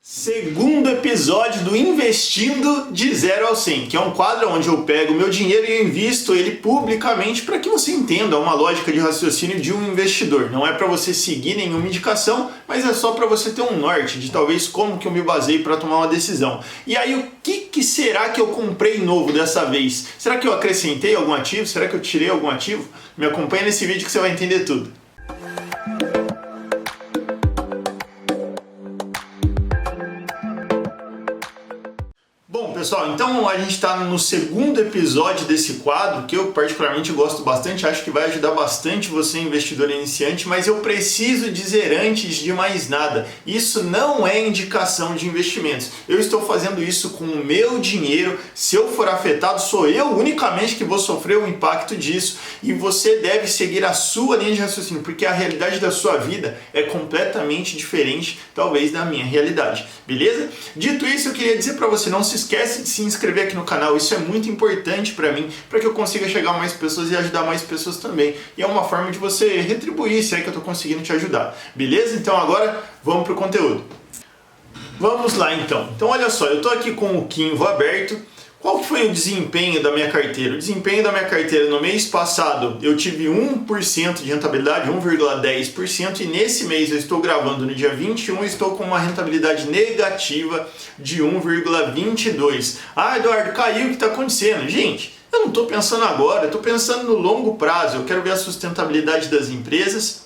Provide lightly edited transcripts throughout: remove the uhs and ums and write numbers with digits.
Segundo episódio do Investindo de 0 ao 100, que é um quadro onde eu pego o meu dinheiro e eu invisto ele publicamente para que você entenda uma lógica de raciocínio de um investidor. Não é para você seguir nenhuma indicação, mas é só para você ter um norte de talvez como que eu me baseio para tomar uma decisão. E aí o que será que eu comprei novo dessa vez? Será que eu acrescentei algum ativo? Será que eu tirei algum ativo? Me acompanha nesse vídeo que você vai entender tudo. Bom, pessoal, então a gente está no segundo episódio desse quadro, que eu particularmente gosto bastante, acho que vai ajudar bastante você, investidor iniciante, mas eu preciso dizer antes de mais nada, isso não é indicação de investimentos. Eu estou fazendo isso com o meu dinheiro, se eu for afetado, sou eu unicamente que vou sofrer o impacto disso, e você deve seguir a sua linha de raciocínio, porque a realidade da sua vida é completamente diferente, talvez, da minha realidade, beleza? Dito isso, eu queria dizer para você, não se esquece de se inscrever aqui no canal, isso é muito importante para mim, para que eu consiga chegar a mais pessoas e ajudar mais pessoas também. E é uma forma de você retribuir se é que eu estou conseguindo te ajudar. Beleza? Então agora vamos para o conteúdo. Vamos lá então. Então olha só, eu estou aqui com o Kinvo aberto. Qual que foi o desempenho da minha carteira? O desempenho da minha carteira no mês passado eu tive 1% de rentabilidade, 1,10%, e nesse mês eu estou gravando no dia 21 e estou com uma rentabilidade negativa de 1,22%. Ah, Eduardo, caiu, o que está acontecendo? Gente, eu não estou pensando agora, eu estou pensando no longo prazo, eu quero ver a sustentabilidade das empresas.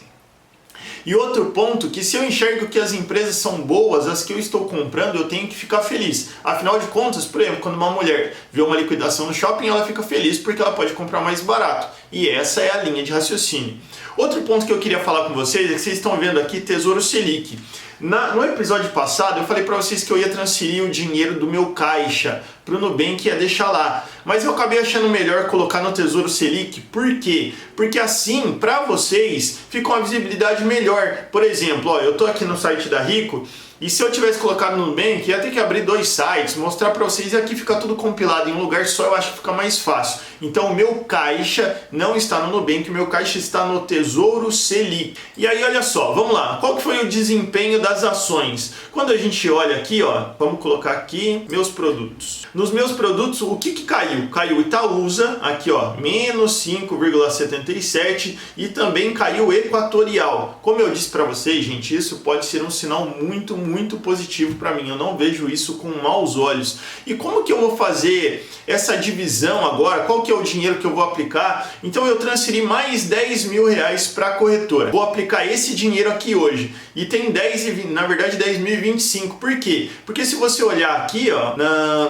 E outro ponto, que se eu enxergo que as empresas são boas, as que eu estou comprando, eu tenho que ficar feliz. Afinal de contas, por exemplo, quando uma mulher vê uma liquidação no shopping, ela fica feliz porque ela pode comprar mais barato. E essa é a linha de raciocínio. Outro ponto que eu queria falar com vocês é que vocês estão vendo aqui Tesouro Selic. No episódio passado eu falei para vocês que eu ia transferir o dinheiro do meu caixa para o Nubank e ia deixar lá. Mas eu acabei achando melhor colocar no Tesouro Selic. Por quê? Porque assim, para vocês, fica uma visibilidade melhor. Por exemplo, ó, eu estou aqui no site da Rico e se eu tivesse colocado no Nubank, ia ter que abrir 2 sites, mostrar para vocês e aqui fica tudo compilado em um lugar só, eu acho que fica mais fácil. Então o meu caixa não está no Nubank, o meu caixa está no Tesouro Selic. E aí olha só, vamos lá, qual que foi o desempenho das ações? Quando a gente olha aqui, ó, vamos colocar aqui meus produtos. Nos meus produtos, o que caiu? Caiu Itaúsa, aqui ó, menos 5,77, e também caiu Equatorial. Como eu disse para vocês, gente, isso pode ser um sinal muito positivo para mim. Eu não vejo isso com maus olhos. E como que eu vou fazer essa divisão agora? Qual que é o dinheiro que eu vou aplicar? Então eu transferi mais 10 mil reais para a corretora. Vou aplicar esse dinheiro aqui hoje. E tem 10, na verdade 10.025. Por quê? Porque se você olhar aqui, ó,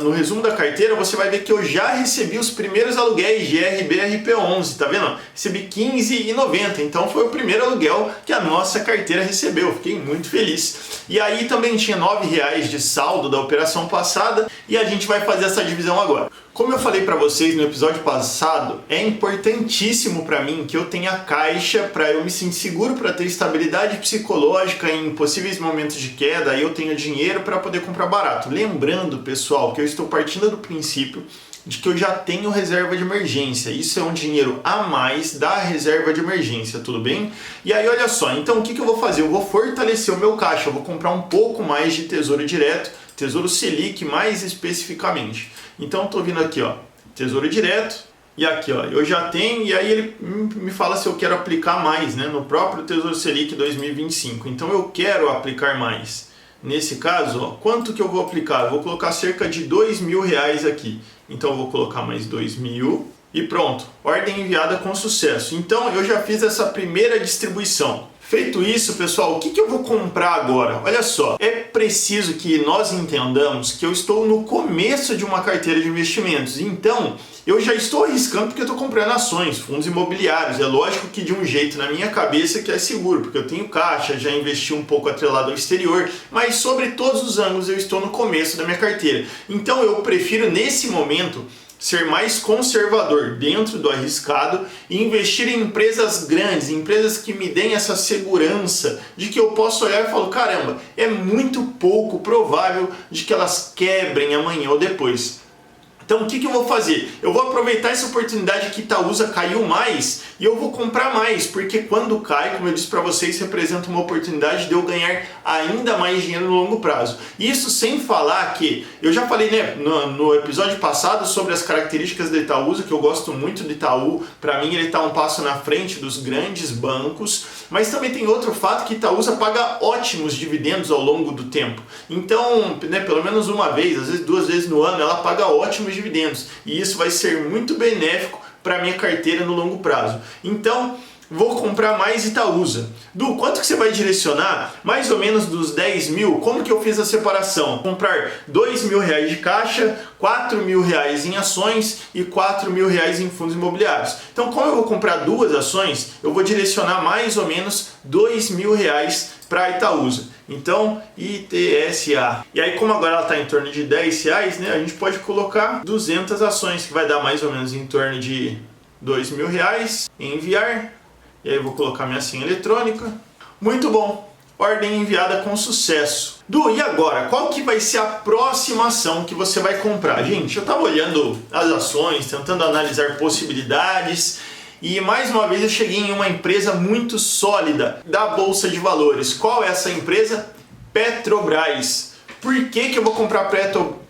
no resumo da carteira, você vai ver que eu já recebi os primeiros aluguéis de RB-RP11, tá vendo? Recebi R$15,90. Então foi o primeiro aluguel que a nossa carteira recebeu. Fiquei muito feliz. E aí também tinha R$9 de saldo da operação passada e a gente vai fazer essa divisão agora. Como eu falei para vocês no episódio passado, é importantíssimo para mim que eu tenha caixa para eu me sentir seguro, para ter estabilidade psicológica em possíveis momentos de queda, e eu tenho dinheiro para poder comprar barato. Lembrando, pessoal, que eu estou partindo do princípio de que eu já tenho reserva de emergência. Isso é um dinheiro a mais da reserva de emergência, tudo bem? E aí, olha só, então o que eu vou fazer? Eu vou fortalecer o meu caixa, eu vou comprar um pouco mais de Tesouro Direto, Tesouro Selic mais especificamente. Então estou vindo aqui, ó, Tesouro Direto, e aqui, ó, eu já tenho, e aí ele me fala se eu quero aplicar mais, né, no próprio Tesouro Selic 2025. Então eu quero aplicar mais. Nesse caso, ó, quanto que eu vou aplicar? Eu vou colocar cerca de R$2.000 aqui. Então eu vou colocar mais 2.000 e pronto. Ordem enviada com sucesso. Então eu já fiz essa primeira distribuição. Feito isso, pessoal, o que eu vou comprar agora? Olha só, é preciso que nós entendamos que eu estou no começo de uma carteira de investimentos. Então, eu já estou arriscando porque eu estou comprando ações, fundos imobiliários. É lógico que de um jeito na minha cabeça que é seguro, porque eu tenho caixa, já investi um pouco atrelado ao exterior, mas sobre todos os ângulos eu estou no começo da minha carteira. Então, eu prefiro nesse momento ser mais conservador dentro do arriscado e investir em empresas grandes, empresas que me deem essa segurança de que eu posso olhar e falar, caramba, é muito pouco provável de que elas quebrem amanhã ou depois. Então o que eu vou fazer? Eu vou aproveitar essa oportunidade que Itaúsa caiu mais e eu vou comprar mais, porque quando cai, como eu disse para vocês, representa uma oportunidade de eu ganhar ainda mais dinheiro no longo prazo. Isso sem falar que, eu já falei, né, no episódio passado sobre as características da Itaúsa, que eu gosto muito do Itaú, para mim ele está um passo na frente dos grandes bancos, mas também tem outro fato que Itaúsa paga ótimos dividendos ao longo do tempo. Então, né, pelo menos uma vez, às vezes 2 vezes no ano, ela paga ótimos dividendos e isso vai ser muito benéfico para a minha carteira no longo prazo. Então, vou comprar mais Itaúsa. Du, quanto que você vai direcionar? Mais ou menos dos 10 mil. Como que eu fiz a separação? Comprar 2 mil reais de caixa, 4 mil reais em ações e 4 mil reais em fundos imobiliários. Então, como eu vou comprar 2 ações, eu vou direcionar mais ou menos 2 mil reais para a Itaúsa. Então, ITSA. E aí, como agora ela está em torno de 10 reais, né, a gente pode colocar 200 ações, que vai dar mais ou menos em torno de 2 mil reais. Enviar. E aí eu vou colocar minha senha eletrônica. Muito bom. Ordem enviada com sucesso. Du, e agora? Qual que vai ser a próxima ação que você vai comprar? Gente, eu estava olhando as ações, tentando analisar possibilidades. E mais uma vez eu cheguei em uma empresa muito sólida da Bolsa de Valores. Qual é essa empresa? Petrobras. Por que eu vou comprar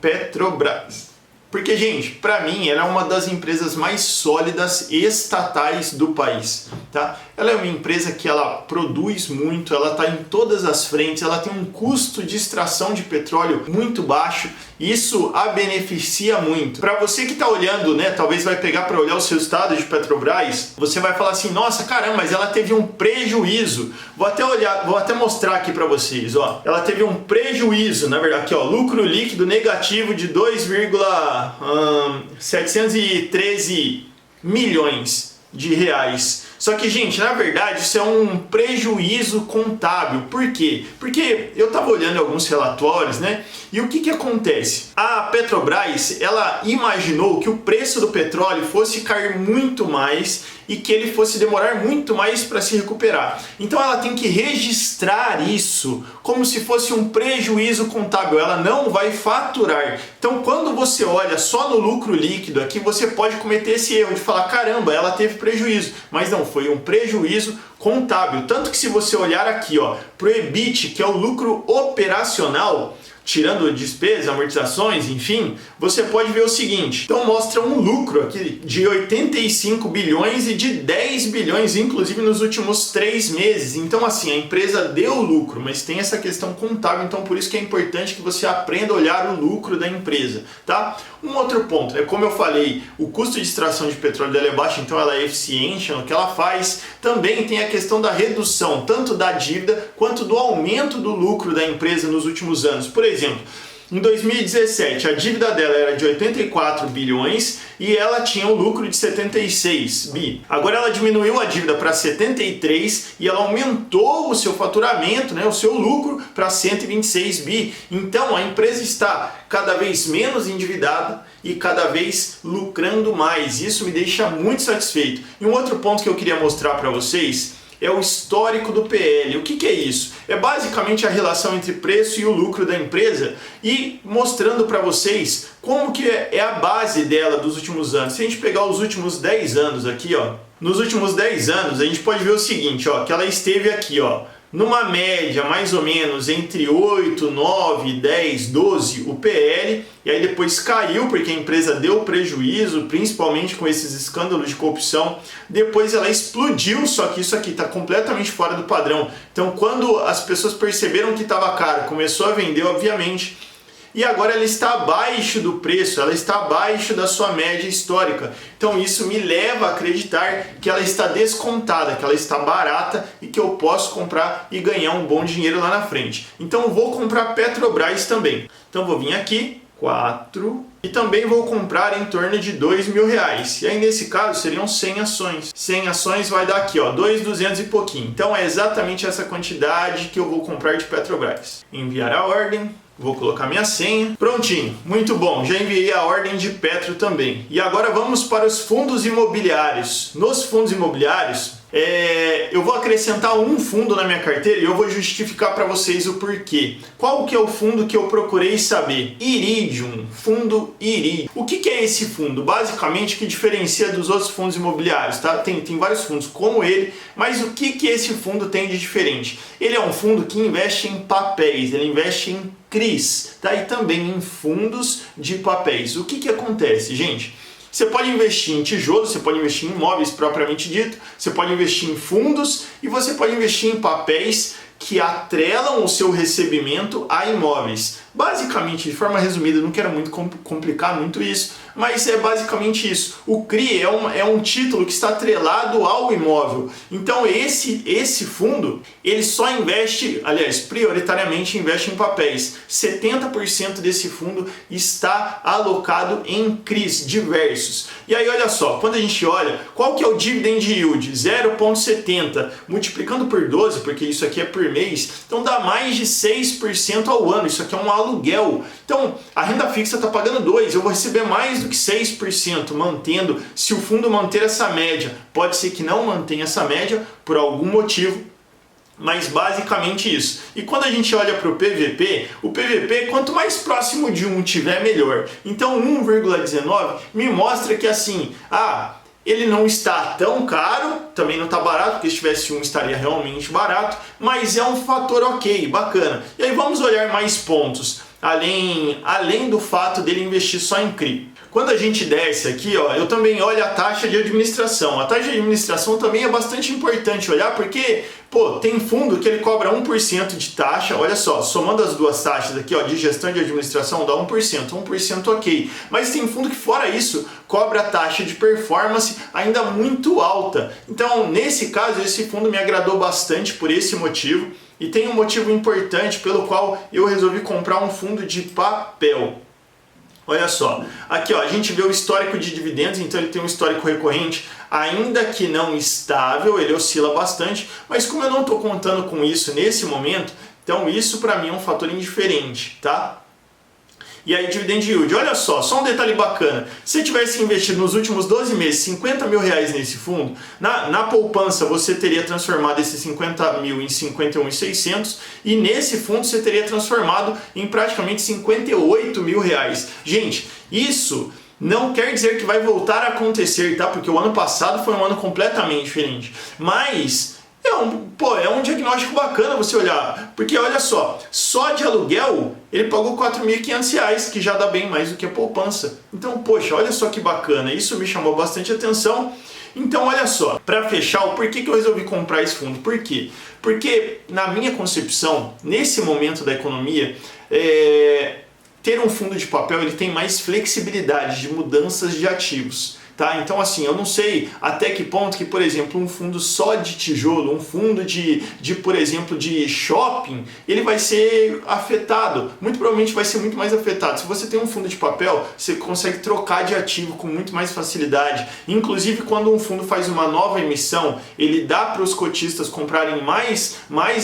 Petrobras? Porque, gente, para mim ela é uma das empresas mais sólidas estatais do país, tá? Ela é uma empresa que ela produz muito, ela está em todas as frentes, ela tem um custo de extração de petróleo muito baixo, e isso a beneficia muito. Para você que está olhando, né, talvez vai pegar para olhar os resultados de Petrobras, você vai falar assim, nossa, caramba, mas ela teve um prejuízo. Vou até mostrar aqui para vocês, ó. Ela teve um prejuízo, na verdade, aqui, ó, lucro líquido negativo de 2,713 milhões de reais. Só que, gente, na verdade, isso é um prejuízo contábil. Por quê? Porque eu estava olhando alguns relatórios, né? E o que acontece? A Petrobras, ela imaginou que o preço do petróleo fosse cair muito mais e que ele fosse demorar muito mais para se recuperar. Então ela tem que registrar isso como se fosse um prejuízo contábil. Ela não vai faturar. Então quando você olha só no lucro líquido aqui, você pode cometer esse erro de falar, caramba, ela teve prejuízo. Mas não, foi um prejuízo contábil. Tanto que se você olhar aqui, ó, pro EBIT, que é o lucro operacional, tirando despesas, amortizações, enfim, você pode ver o seguinte. Então mostra um lucro aqui de 85 bilhões e de 10 bilhões, inclusive nos últimos 3 meses. Então assim, a empresa deu lucro, mas tem essa questão contábil, então por isso que é importante que você aprenda a olhar o lucro da empresa, tá? Um outro ponto, né? Como eu falei, o custo de extração de petróleo dela é baixo, então ela é eficiente no que ela faz. Também tem a questão da redução, tanto da dívida quanto do aumento do lucro da empresa nos últimos anos. Por exemplo, em 2017, a dívida dela era de 84 bilhões e ela tinha um lucro de 76 bi. Agora ela diminuiu a dívida para 73 e ela aumentou o seu faturamento, né, o seu lucro, para 126 bi. Então a empresa está cada vez menos endividada e cada vez lucrando mais. Isso me deixa muito satisfeito. E um outro ponto que eu queria mostrar para vocês é o histórico do PL. O que é isso? É basicamente a relação entre preço e o lucro da empresa e mostrando para vocês como que é a base dela dos últimos anos. Se a gente pegar os últimos 10 anos aqui, ó, nos últimos 10 anos a gente pode ver o seguinte, ó, que ela esteve aqui, ó, numa média mais ou menos entre 8, 9, 10, 12 o PL, e aí depois caiu porque a empresa deu prejuízo, principalmente com esses escândalos de corrupção. Depois ela explodiu, só que isso aqui está completamente fora do padrão. Então quando as pessoas perceberam que estava caro, começou a vender, obviamente, e agora ela está abaixo do preço, ela está abaixo da sua média histórica. Então isso me leva a acreditar que ela está descontada, que ela está barata e que eu posso comprar e ganhar um bom dinheiro lá na frente. Então eu vou comprar Petrobras também. Então vou vir aqui, 4, e também vou comprar em torno de 2 mil reais. E aí nesse caso seriam 100 ações. 100 ações vai dar aqui, ó, 2.200 e pouquinho. Então é exatamente essa quantidade que eu vou comprar de Petrobras. Enviar a ordem. Vou colocar minha senha. Prontinho, muito bom. Já enviei a ordem de Petro também. E agora vamos para os fundos imobiliários. Nos fundos imobiliários, eu vou acrescentar um fundo na minha carteira e eu vou justificar para vocês o porquê. Qual que é o fundo que eu procurei saber? Iridium, fundo Iridium. O que é esse fundo? Basicamente, o que diferencia dos outros fundos imobiliários, tá? Tem vários fundos como ele, mas o que esse fundo tem de diferente? Ele é um fundo que investe em papéis, ele investe em CRIs, tá? E também em fundos de papéis. O que acontece, gente? Você pode investir em tijolo, você pode investir em imóveis propriamente dito, você pode investir em fundos e você pode investir em papéis que atrelam o seu recebimento a imóveis. Basicamente, de forma resumida, não quero muito complicar muito isso, mas é basicamente isso. O CRI é um título que está atrelado ao imóvel. Então esse fundo, ele só investe, aliás, prioritariamente investe em papéis. 70% desse fundo está alocado em CRIs diversos. E aí olha só, quando a gente olha, qual que é o dividend yield? 0,70, multiplicando por 12, porque isso aqui é por mês, então dá mais de 6% ao ano. Isso aqui é um aluguel. Então, a renda fixa está pagando 2%, eu vou receber mais do que 6% mantendo, se o fundo manter essa média. Pode ser que não mantenha essa média por algum motivo, mas basicamente isso. E quando a gente olha para o PVP, quanto mais próximo de 1 tiver, melhor. Então 1,19 me mostra que assim, ele não está tão caro, também não está barato, porque se tivesse 1 estaria realmente barato, mas é um fator ok, bacana. E aí vamos olhar mais pontos, além do fato dele investir só em CRI. Quando a gente desce aqui, ó, eu também olho a taxa de administração. A taxa de administração também é bastante importante olhar, porque tem fundo que ele cobra 1% de taxa. Olha só, somando as duas taxas aqui, ó, de gestão e de administração, dá 1%. 1% ok. Mas tem fundo que, fora isso, cobra taxa de performance ainda muito alta. Então, nesse caso, esse fundo me agradou bastante por esse motivo. E tem um motivo importante pelo qual eu resolvi comprar um fundo de papel. Olha só, aqui ó, a gente vê o histórico de dividendos, então ele tem um histórico recorrente, ainda que não estável, ele oscila bastante, mas como eu não estou contando com isso nesse momento, então isso para mim é um fator indiferente, tá? E aí, dividend yield, olha só um detalhe bacana. Se tivesse investido nos últimos 12 meses 50 mil reais nesse fundo, na poupança você teria transformado esses 50 mil em 51.600 e nesse fundo você teria transformado em praticamente 58 mil reais. Gente, isso não quer dizer que vai voltar a acontecer, tá? Porque o ano passado foi um ano completamente diferente. Mas é um diagnóstico bacana você olhar, porque olha só de aluguel ele pagou R$ 4.500, que já dá bem mais do que a poupança. Então, poxa, olha só que bacana, isso me chamou bastante atenção. Então, olha só, para fechar, o porquê que eu resolvi comprar esse fundo? Por quê? Porque, na minha concepção, nesse momento da economia, ter um fundo de papel ele tem mais flexibilidade de mudanças de ativos. Tá? Então assim, eu não sei até que ponto que, por exemplo, um fundo só de tijolo, um fundo por exemplo, de shopping, ele vai ser afetado. Muito provavelmente vai ser muito mais afetado. Se você tem um fundo de papel, você consegue trocar de ativo com muito mais facilidade. Inclusive, quando um fundo faz uma nova emissão, ele dá para os cotistas comprarem mais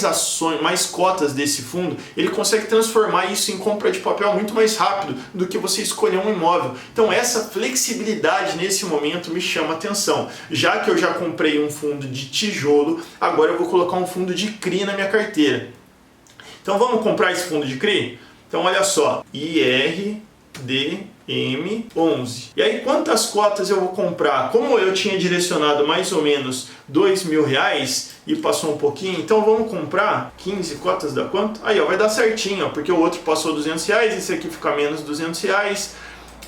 ações, mais cotas desse fundo, ele consegue transformar isso em compra de papel muito mais rápido do que você escolher um imóvel. Então essa flexibilidade nesse momento me chama atenção. Já que eu já comprei um fundo de tijolo, agora eu vou colocar um fundo de CRI na minha carteira. Então vamos comprar esse fundo de CRI? Então olha só, IRDM11. E aí quantas cotas eu vou comprar? Como eu tinha direcionado mais ou menos R$2.000 e passou um pouquinho, então vamos comprar 15 cotas, dá quanto? Aí ó, vai dar certinho, ó, porque o outro passou R$200, esse aqui fica menos R$200.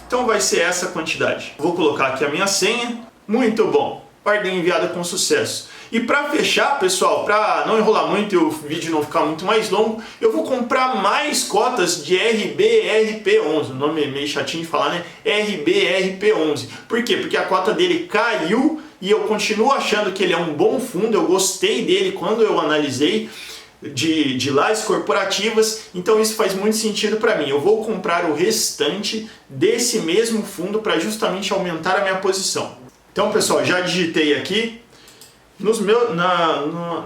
Então vai ser essa quantidade. Vou colocar aqui a minha senha. Muito bom. Ordem enviada com sucesso. E para fechar, pessoal, para não enrolar muito e o vídeo não ficar muito mais longo, eu vou comprar mais cotas de RBRP11. O nome é meio chatinho de falar, né? RBRP11. Por quê? Porque a cota dele caiu e eu continuo achando que ele é um bom fundo. Eu gostei dele quando eu analisei de lajes corporativas, então isso faz muito sentido para mim. Eu vou comprar o restante desse mesmo fundo para justamente aumentar a minha posição. Então, pessoal, já digitei aqui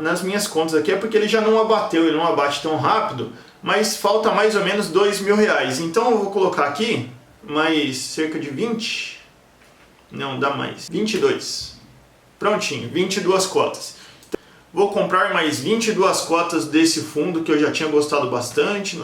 nas minhas contas aqui, é porque ele já não abateu, ele não abate tão rápido, mas falta mais ou menos R$2.000. Então eu vou colocar aqui mais cerca de 20, não dá mais, 22. Prontinho, 22 cotas. Vou comprar mais 22 cotas desse fundo que eu já tinha gostado bastante.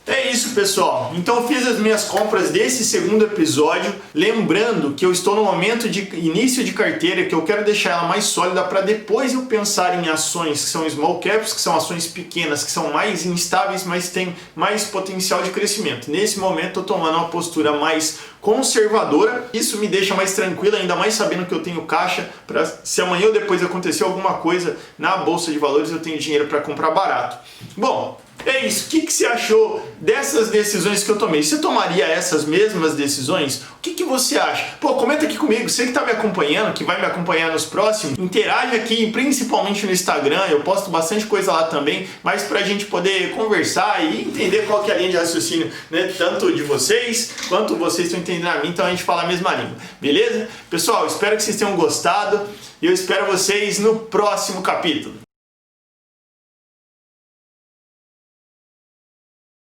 É isso, pessoal. Então fiz as minhas compras desse segundo episódio, lembrando que eu estou no momento de início de carteira, que eu quero deixar ela mais sólida para depois eu pensar em ações que são small caps, que são ações pequenas, que são mais instáveis, mas têm mais potencial de crescimento. Nesse momento eu estou tomando uma postura mais conservadora, isso me deixa mais tranquilo, ainda mais sabendo que eu tenho caixa para se amanhã ou depois acontecer alguma coisa na bolsa de valores, eu tenho dinheiro para comprar barato. Bom, é isso. O que você achou dessas decisões que eu tomei? Você tomaria essas mesmas decisões? O que você acha? Pô, comenta aqui comigo. Você que está me acompanhando, que vai me acompanhar nos próximos, interage aqui, principalmente no Instagram. Eu posto bastante coisa lá também, mas para a gente poder conversar e entender qual que é a linha de raciocínio, né? Tanto de vocês, quanto vocês estão entendendo a mim, então a gente fala a mesma língua. Beleza? Pessoal, espero que vocês tenham gostado e eu espero vocês no próximo capítulo.